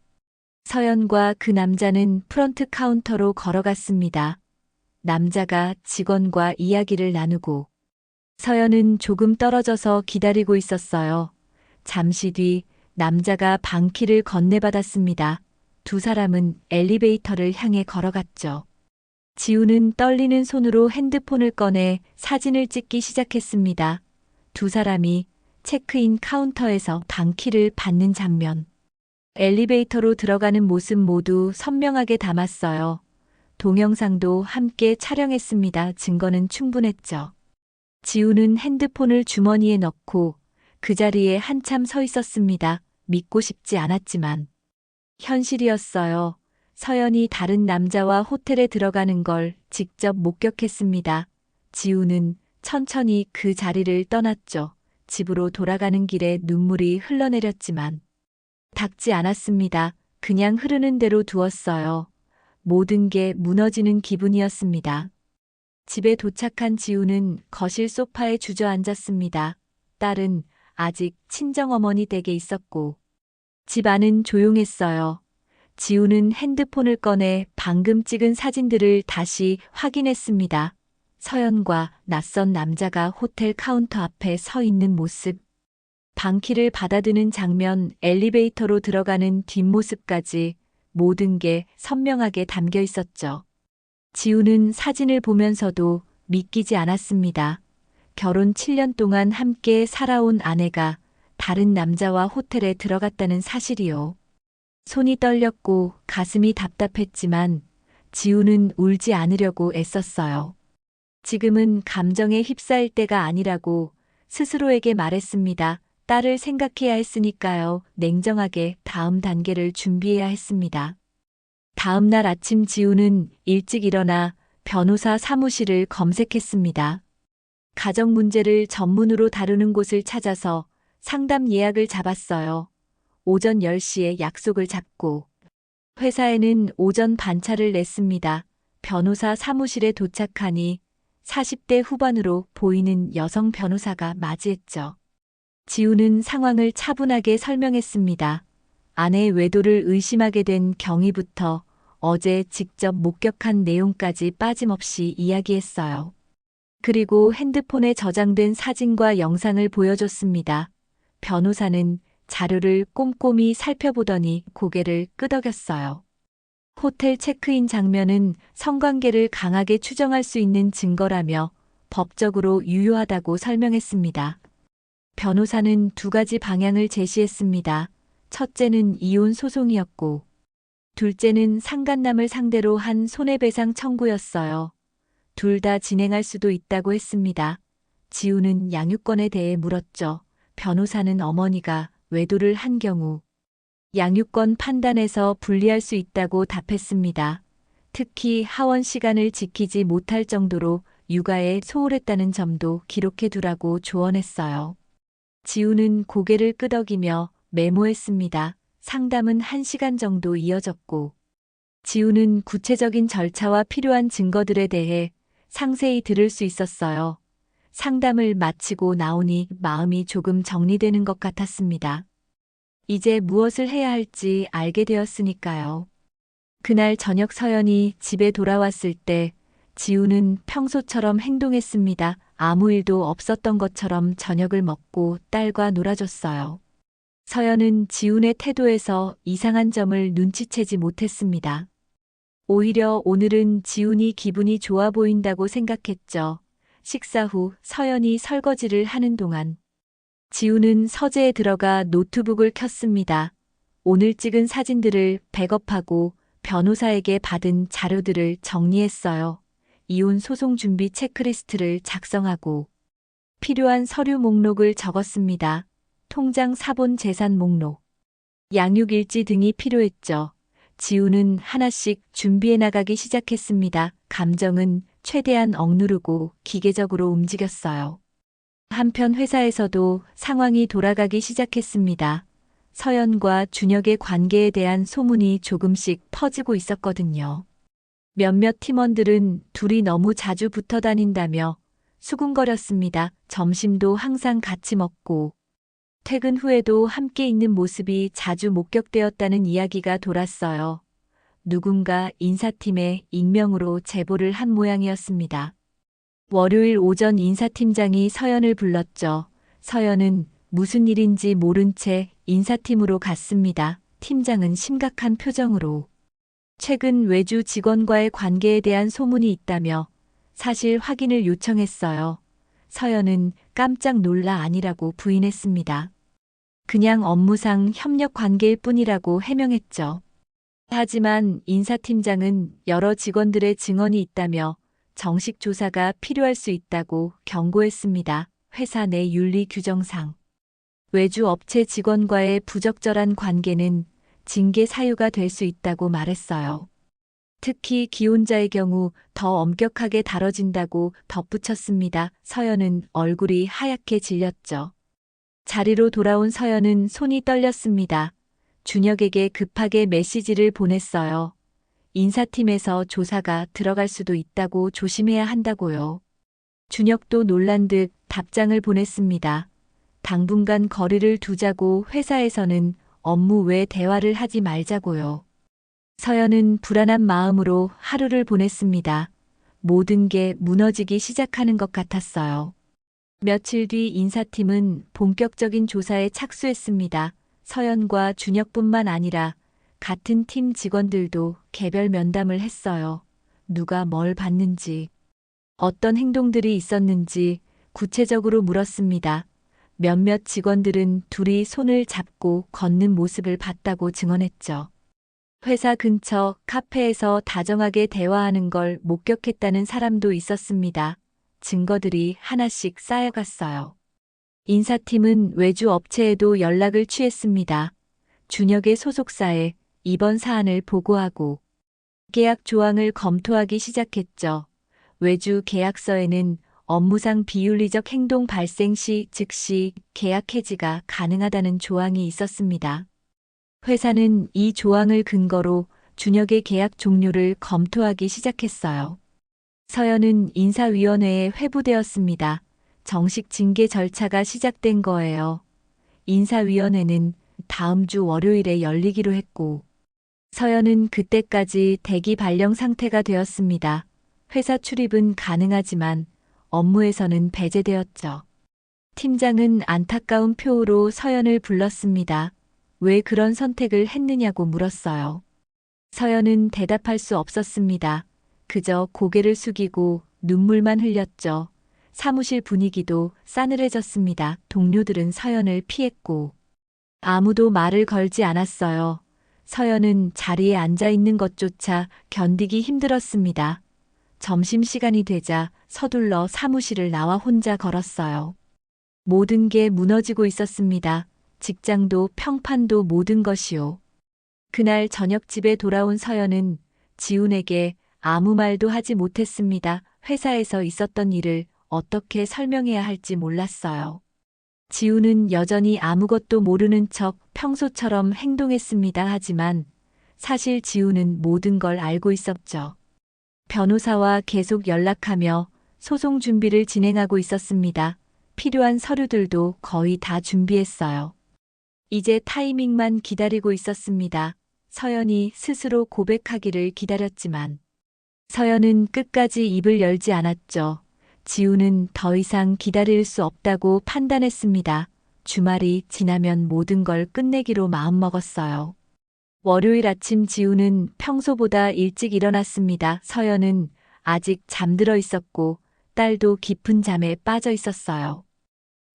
서연과 그 남자는 프런트 카운터로 걸어갔습니다. 남자가 직원과 이야기를 나누고 서연은 조금 떨어져서 기다리고 있었어요. 잠시 뒤 남자가 방키를 건네받았습니다. 두 사람은 엘리베이터를 향해 걸어갔죠. 지우는 떨리는 손으로 핸드폰을 꺼내 사진을 찍기 시작했습니다. 두 사람이 체크인 카운터에서 방키를 받는 장면. 엘리베이터로 들어가는 모습 모두 선명하게 담았어요. 동영상도 함께 촬영했습니다. 증거는 충분했죠. 지우는 핸드폰을 주머니에 넣고 그 자리에 한참 서 있었습니다. 믿고 싶지 않았지만 현실이었어요. 서연이 다른 남자와 호텔에 들어가는 걸 직접 목격했습니다. 지우는 천천히 그 자리를 떠났죠. 집으로 돌아가는 길에 눈물이 흘러내렸지만 닦지 않았습니다. 그냥 흐르는 대로 두었어요. 모든 게 무너지는 기분이었습니다. 집에 도착한 지우는 거실 소파에 주저앉았습니다. 딸은 아직 친정어머니 댁에 있었고 집 안은 조용했어요. 지우는 핸드폰을 꺼내 방금 찍은 사진들을 다시 확인했습니다. 서연과 낯선 남자가 호텔 카운터 앞에 서 있는 모습, 방키를 받아드는 장면, 엘리베이터로 들어가는 뒷모습까지 모든 게 선명하게 담겨 있었죠. 지우는 사진을 보면서도 믿기지 않았습니다. 결혼 7년 동안 함께 살아온 아내가 다른 남자와 호텔에 들어갔다는 사실이요. 손이 떨렸고 가슴이 답답했지만 지우는 울지 않으려고 애썼어요. 지금은 감정에 휩싸일 때가 아니라고 스스로에게 말했습니다. 딸을 생각해야 했으니까요. 냉정하게 다음 단계를 준비해야 했습니다. 다음 날 아침 지우는 일찍 일어나 변호사 사무실을 검색했습니다. 가정 문제를 전문으로 다루는 곳을 찾아서 상담 예약을 잡았어요. 오전 10시에 약속을 잡고 회사에는 오전 반차를 냈습니다. 변호사 사무실에 도착하니 40대 후반으로 보이는 여성 변호사가 맞이했죠. 지우는 상황을 차분하게 설명했습니다. 아내의 외도를 의심하게 된 경위부터 어제 직접 목격한 내용까지 빠짐없이 이야기했어요. 그리고 핸드폰에 저장된 사진과 영상을 보여줬습니다. 변호사는 자료를 꼼꼼히 살펴보더니 고개를 끄덕였어요. 호텔 체크인 장면은 성관계를 강하게 추정할 수 있는 증거라며 법적으로 유효하다고 설명했습니다. 변호사는 두 가지 방향을 제시했습니다. 첫째는 이혼 소송이었고, 둘째는 상간남을 상대로 한 손해배상 청구였어요. 둘 다 진행할 수도 있다고 했습니다. 지우는 양육권에 대해 물었죠. 변호사는 어머니가 외도를 한 경우 양육권 판단에서 분리할 수 있다고 답했습니다. 특히 하원 시간을 지키지 못할 정도로 육아에 소홀했다는 점도 기록해 두라고 조언했어요. 지우는 고개를 끄덕이며 메모했습니다. 상담은 1시간 정도 이어졌고, 지우는 구체적인 절차와 필요한 증거들에 대해 상세히 들을 수 있었어요. 상담을 마치고 나오니 마음이 조금 정리되는 것 같았습니다. 이제 무엇을 해야 할지 알게 되었으니까요. 그날 저녁 서연이 집에 돌아왔을 때 지우는 평소처럼 행동했습니다. 아무 일도 없었던 것처럼 저녁을 먹고 딸과 놀아줬어요. 서연은 지훈의 태도에서 이상한 점을 눈치채지 못했습니다. 오히려 오늘은 지훈이 기분이 좋아 보인다고 생각했죠. 식사 후 서연이 설거지를 하는 동안 지훈은 서재에 들어가 노트북을 켰습니다. 오늘 찍은 사진들을 백업하고 변호사에게 받은 자료들을 정리했어요. 이혼 소송 준비 체크리스트를 작성하고 필요한 서류 목록을 적었습니다. 통장 사본 재산 목록, 양육일지 등이 필요했죠. 지우는 하나씩 준비해 나가기 시작했습니다. 감정은 최대한 억누르고 기계적으로 움직였어요. 한편 회사에서도 상황이 돌아가기 시작했습니다. 서연과 준혁의 관계에 대한 소문이 조금씩 퍼지고 있었거든요. 몇몇 팀원들은 둘이 너무 자주 붙어 다닌다며 수군거렸습니다. 점심도 항상 같이 먹고 퇴근 후에도 함께 있는 모습이 자주 목격되었다는 이야기가 돌았어요. 누군가 인사팀에 익명으로 제보를 한 모양이었습니다. 월요일 오전 인사팀장이 서연을 불렀죠. 서연은 무슨 일인지 모른 채 인사팀으로 갔습니다. 팀장은 심각한 표정으로 최근 외주 직원과의 관계에 대한 소문이 있다며 사실 확인을 요청했어요. 서연은 깜짝 놀라 아니라고 부인했습니다. 그냥 업무상 협력 관계일 뿐이라고 해명했죠. 하지만 인사팀장은 여러 직원들의 증언이 있다며 정식 조사가 필요할 수 있다고 경고했습니다. 회사 내 윤리 규정상 외주 업체 직원과의 부적절한 관계는 징계 사유가 될 수 있다고 말했어요. 특히 기혼자의 경우 더 엄격하게 다뤄진다고 덧붙였습니다. 서연은 얼굴이 하얗게 질렸죠. 자리로 돌아온 서연은 손이 떨렸습니다. 준혁에게 급하게 메시지를 보냈어요. 인사팀에서 조사가 들어갈 수도 있다고 조심해야 한다고요. 준혁도 놀란 듯 답장을 보냈습니다. 당분간 거리를 두자고 회사에서는 업무 외 대화를 하지 말자고요. 서연은 불안한 마음으로 하루를 보냈습니다. 모든 게 무너지기 시작하는 것 같았어요. 며칠 뒤 인사팀은 본격적인 조사에 착수했습니다. 서연과 준혁뿐만 아니라 같은 팀 직원들도 개별 면담을 했어요. 누가 뭘 봤는지, 어떤 행동들이 있었는지 구체적으로 물었습니다. 몇몇 직원들은 둘이 손을 잡고 걷는 모습을 봤다고 증언했죠. 회사 근처 카페에서 다정하게 대화하는 걸 목격했다는 사람도 있었습니다. 증거들이 하나씩 쌓여갔어요. 인사팀은 외주 업체에도 연락을 취했습니다. 준혁의 소속사에 이번 사안을 보고하고 계약 조항을 검토하기 시작했죠. 외주 계약서에는 업무상 비윤리적 행동 발생 시 즉시 계약 해지가 가능하다는 조항이 있었습니다. 회사는 이 조항을 근거로 준혁의 계약 종료를 검토하기 시작했어요. 서연은 인사위원회에 회부되었습니다. 정식 징계 절차가 시작된 거예요. 인사위원회는 다음 주 월요일에 열리기로 했고, 서연은 그때까지 대기 발령 상태가 되었습니다. 회사 출입은 가능하지만 업무에서는 배제되었죠. 팀장은 안타까운 표로 서연을 불렀습니다. 왜 그런 선택을 했느냐고 물었어요. 서연은 대답할 수 없었습니다. 그저 고개를 숙이고 눈물만 흘렸죠. 사무실 분위기도 싸늘해졌습니다. 동료들은 서연을 피했고 아무도 말을 걸지 않았어요. 서연은 자리에 앉아 있는 것조차 견디기 힘들었습니다. 점심시간이 되자 서둘러 사무실을 나와 혼자 걸었어요. 모든 게 무너지고 있었습니다. 직장도 평판도 모든 것이요. 그날 저녁 집에 돌아온 서연은 지훈에게 아무 말도 하지 못했습니다. 회사에서 있었던 일을 어떻게 설명해야 할지 몰랐어요. 지훈은 여전히 아무것도 모르는 척 평소처럼 행동했습니다. 하지만 사실 지훈은 모든 걸 알고 있었죠. 변호사와 계속 연락하며 소송 준비를 진행하고 있었습니다. 필요한 서류들도 거의 다 준비했어요. 이제 타이밍만 기다리고 있었습니다. 서연이 스스로 고백하기를 기다렸지만 서연은 끝까지 입을 열지 않았죠. 지훈은 더 이상 기다릴 수 없다고 판단했습니다. 주말이 지나면 모든 걸 끝내기로 마음먹었어요. 월요일 아침 지훈은 평소보다 일찍 일어났습니다. 서연은 아직 잠들어 있었고 딸도 깊은 잠에 빠져 있었어요.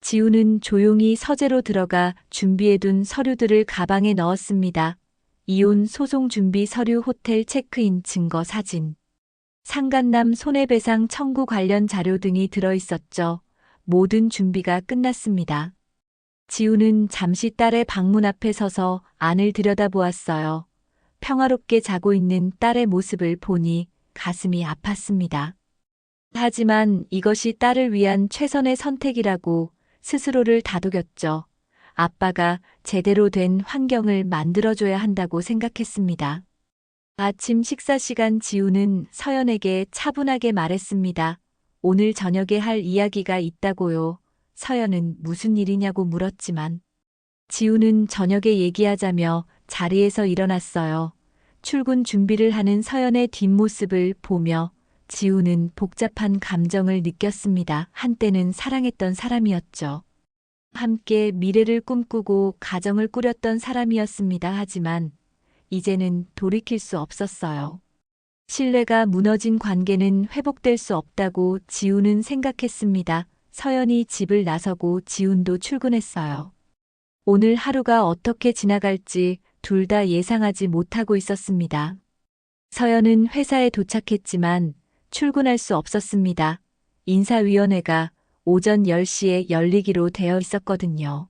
지훈은 조용히 서재로 들어가 준비해둔 서류들을 가방에 넣었습니다. 이혼 소송 준비 서류, 호텔 체크인 증거 사진, 상간남 손해배상 청구 관련 자료 등이 들어있었죠. 모든 준비가 끝났습니다. 지훈은 잠시 딸의 방문 앞에 서서 안을 들여다보았어요. 평화롭게 자고 있는 딸의 모습을 보니 가슴이 아팠습니다. 하지만 이것이 딸을 위한 최선의 선택이라고 스스로를 다독였죠. 아빠가 제대로 된 환경을 만들어줘야 한다고 생각했습니다. 아침 식사 시간 지훈은 서연에게 차분하게 말했습니다. 오늘 저녁에 할 이야기가 있다고요. 서연은 무슨 일이냐고 물었지만 지훈은 저녁에 얘기하자며 자리에서 일어났어요. 출근 준비를 하는 서연의 뒷모습을 보며 지훈은 복잡한 감정을 느꼈습니다. 한때는 사랑했던 사람이었죠. 함께 미래를 꿈꾸고 가정을 꾸렸던 사람이었습니다. 하지만 이제는 돌이킬 수 없었어요. 신뢰가 무너진 관계는 회복될 수 없다고 지훈은 생각했습니다. 서연이 집을 나서고 지훈도 출근했어요. 오늘 하루가 어떻게 지나갈지 둘 다 예상하지 못하고 있었습니다. 서연은 회사에 도착했지만 출근할 수 없었습니다. 인사위원회가 오전 10시에 열리기로 되어 있었거든요.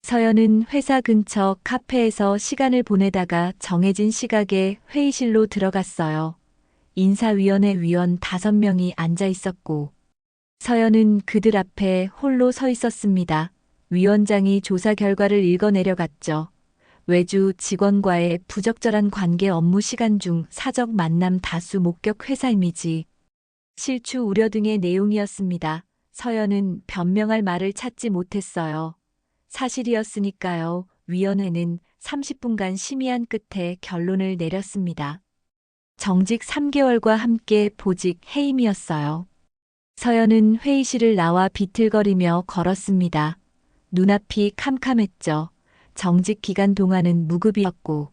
서연은 회사 근처 카페에서 시간을 보내다가 정해진 시각에 회의실로 들어갔어요. 인사위원회 위원 5명이 앉아 있었고, 서연은 그들 앞에 홀로 서 있었습니다. 위원장이 조사 결과를 읽어 내려갔죠. 외주 직원과의 부적절한 관계, 업무 시간 중 사적 만남, 다수 목격, 회사 이미지, 실추 우려 등의 내용이었습니다. 서연은 변명할 말을 찾지 못했어요. 사실이었으니까요. 위원회는 30분간 심의한 끝에 결론을 내렸습니다. 정직 3개월과 함께 보직 해임이었어요. 서연은 회의실을 나와 비틀거리며 걸었습니다. 눈앞이 캄캄했죠. 정직 기간 동안은 무급이었고,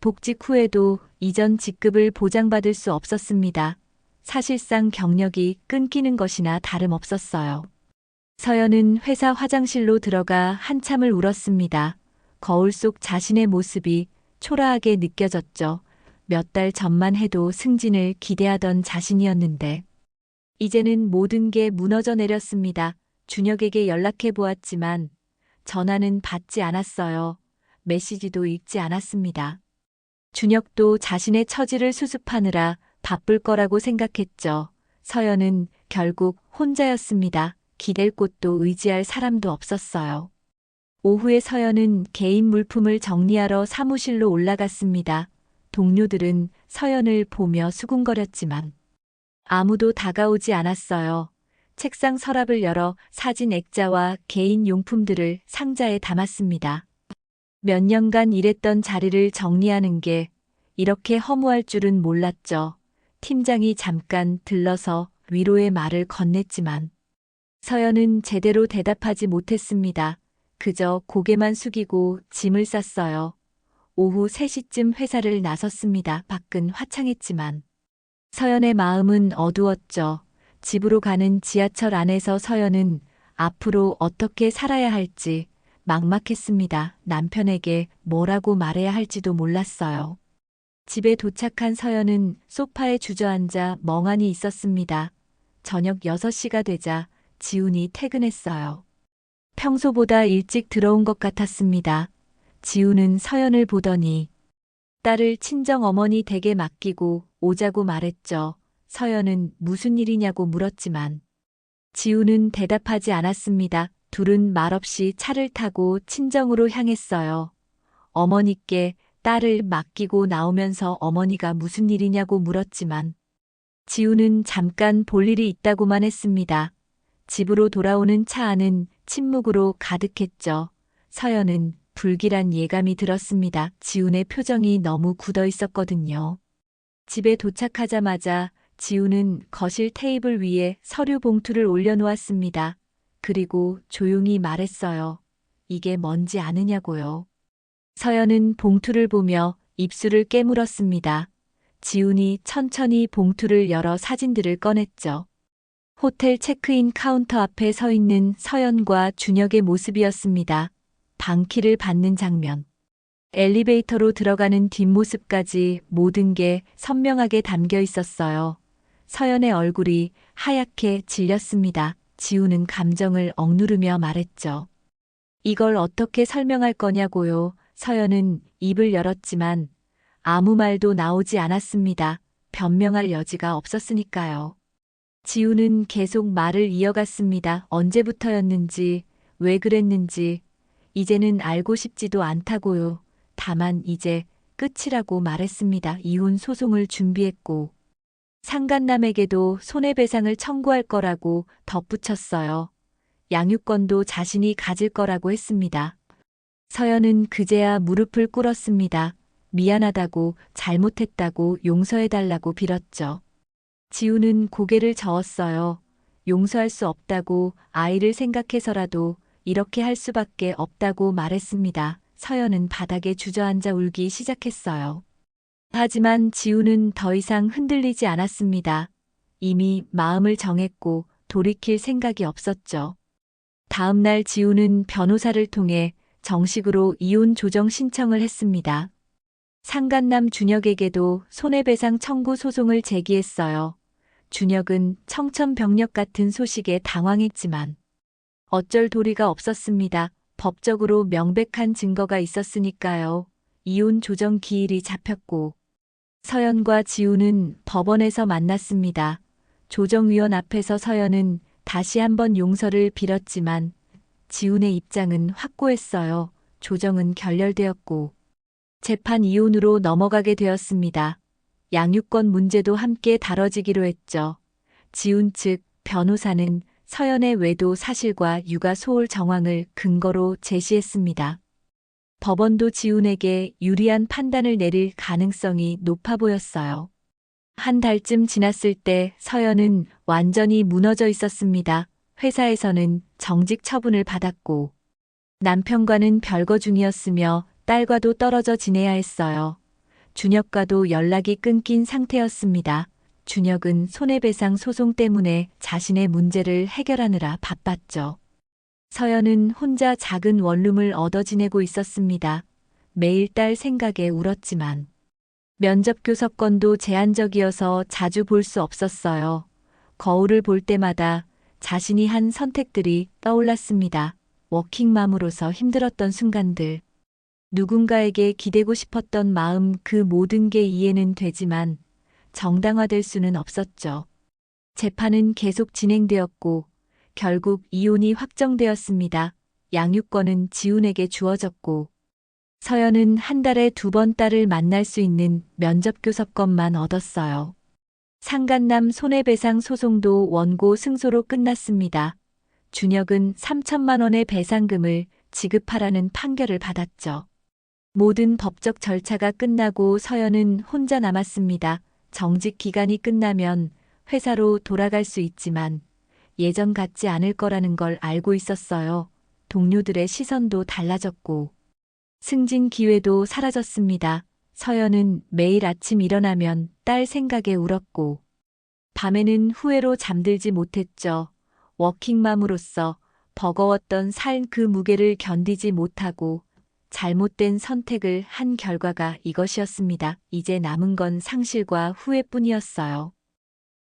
복직 후에도 이전 직급을 보장받을 수 없었습니다. 사실상 경력이 끊기는 것이나 다름없었어요. 서연은 회사 화장실로 들어가 한참을 울었습니다. 거울 속 자신의 모습이 초라하게 느껴졌죠. 몇 달 전만 해도 승진을 기대하던 자신이었는데, 이제는 모든 게 무너져 내렸습니다. 준혁에게 연락해 보았지만 전화는 받지 않았어요. 메시지도 읽지 않았습니다. 준혁도 자신의 처지를 수습하느라 바쁠 거라고 생각했죠. 서연은 결국 혼자였습니다. 기댈 곳도 의지할 사람도 없었어요. 오후에 서연은 개인 물품을 정리하러 사무실로 올라갔습니다. 동료들은 서연을 보며 수군거렸지만 아무도 다가오지 않았어요. 책상 서랍을 열어 사진 액자와 개인 용품들을 상자에 담았습니다. 몇 년간 일했던 자리를 정리하는 게 이렇게 허무할 줄은 몰랐죠. 팀장이 잠깐 들러서 위로의 말을 건넸지만 서연은 제대로 대답하지 못했습니다. 그저 고개만 숙이고 짐을 쌌어요. 오후 3시쯤 회사를 나섰습니다. 밖은 화창했지만 서연의 마음은 어두웠죠. 집으로 가는 지하철 안에서 서연은 앞으로 어떻게 살아야 할지 막막했습니다. 남편에게 뭐라고 말해야 할지도 몰랐어요. 집에 도착한 서연은 소파에 주저앉아 멍하니 있었습니다. 저녁 6시가 되자 지훈이 퇴근했어요. 평소보다 일찍 들어온 것 같았습니다. 지훈은 서연을 보더니 딸을 친정어머니 댁에 맡기고 오자고 말했죠. 서연은 무슨 일이냐고 물었지만 지훈은 대답하지 않았습니다. 둘은 말없이 차를 타고 친정으로 향했어요. 어머니께 딸을 맡기고 나오면서 어머니가 무슨 일이냐고 물었지만 지훈은 잠깐 볼 일이 있다고만 했습니다. 집으로 돌아오는 차 안은 침묵으로 가득했죠. 서연은 불길한 예감이 들었습니다. 지훈의 표정이 너무 굳어 있었거든요. 집에 도착하자마자 지훈은 거실 테이블 위에 서류 봉투를 올려놓았습니다. 그리고 조용히 말했어요. 이게 뭔지 아느냐고요. 서연은 봉투를 보며 입술을 깨물었습니다. 지훈이 천천히 봉투를 열어 사진들을 꺼냈죠. 호텔 체크인 카운터 앞에 서 있는 서연과 준혁의 모습이었습니다. 방키를 받는 장면, 엘리베이터로 들어가는 뒷모습까지 모든 게 선명하게 담겨 있었어요. 서연의 얼굴이 하얗게 질렸습니다. 지훈은 감정을 억누르며 말했죠. 이걸 어떻게 설명할 거냐고요. 서연은 입을 열었지만 아무 말도 나오지 않았습니다. 변명할 여지가 없었으니까요. 지훈은 계속 말을 이어갔습니다. 언제부터였는지, 왜 그랬는지, 이제는 알고 싶지도 않다고요. 다만 이제 끝이라고 말했습니다. 이혼 소송을 준비했고 상간남에게도 손해배상을 청구할 거라고 덧붙였어요. 양육권도 자신이 가질 거라고 했습니다. 서연은 그제야 무릎을 꿇었습니다. 미안하다고, 잘못했다고 용서해달라고 빌었죠. 지훈은 고개를 저었어요. 용서할 수 없다고, 아이를 생각해서라도 이렇게 할 수밖에 없다고 말했습니다. 서연은 바닥에 주저앉아 울기 시작했어요. 하지만 지훈은 더 이상 흔들리지 않았습니다. 이미 마음을 정했고 돌이킬 생각이 없었죠. 다음 날 지훈은 변호사를 통해 정식으로 이혼 조정 신청을 했습니다. 상간남 준혁에게도 손해배상 청구 소송을 제기했어요. 준혁은 청천벽력 같은 소식에 당황했지만 어쩔 도리가 없었습니다. 법적으로 명백한 증거가 있었으니까요. 이혼 조정 기일이 잡혔고 서연과 지우는 법원에서 만났습니다. 조정위원 앞에서 서연은 다시 한번 용서를 빌었지만 지훈의 입장은 확고했어요. 조정은 결렬되었고 재판 이혼으로 넘어가게 되었습니다. 양육권 문제도 함께 다뤄지기로 했죠. 지훈 측 변호사는 서연의 외도 사실과 육아 소홀 정황을 근거로 제시했습니다. 법원도 지훈에게 유리한 판단을 내릴 가능성이 높아 보였어요. 한 달쯤 지났을 때 서연은 완전히 무너져 있었습니다. 회사에서는 정직 처분을 받았고 남편과는 별거 중이었으며 딸과도 떨어져 지내야 했어요. 준혁과도 연락이 끊긴 상태였습니다. 준혁은 손해배상 소송 때문에 자신의 문제를 해결하느라 바빴죠. 서연은 혼자 작은 원룸을 얻어 지내고 있었습니다. 매일 딸 생각에 울었지만 면접 교섭권도 제한적이어서 자주 볼 수 없었어요. 거울을 볼 때마다 자신이 한 선택들이 떠올랐습니다. 워킹맘으로서 힘들었던 순간들. 누군가에게 기대고 싶었던 마음, 그 모든 게 이해는 되지만 정당화될 수는 없었죠. 재판은 계속 진행되었고 결국 이혼이 확정되었습니다. 양육권은 지훈에게 주어졌고 서연은 한 달에 2번 딸을 만날 수 있는 면접 교섭권만 얻었어요. 상간남 손해배상 소송도 원고 승소로 끝났습니다. 준혁은 3천만 원의 배상금을 지급하라는 판결을 받았죠. 모든 법적 절차가 끝나고 서연은 혼자 남았습니다. 정직 기간이 끝나면 회사로 돌아갈 수 있지만 예전 같지 않을 거라는 걸 알고 있었어요. 동료들의 시선도 달라졌고 승진 기회도 사라졌습니다. 서연은 매일 아침 일어나면 딸 생각에 울었고 밤에는 후회로 잠들지 못했죠. 워킹맘으로서 버거웠던 삶 그 무게를 견디지 못하고 잘못된 선택을 한 결과가 이것이었습니다. 이제 남은 건 상실과 후회뿐이었어요.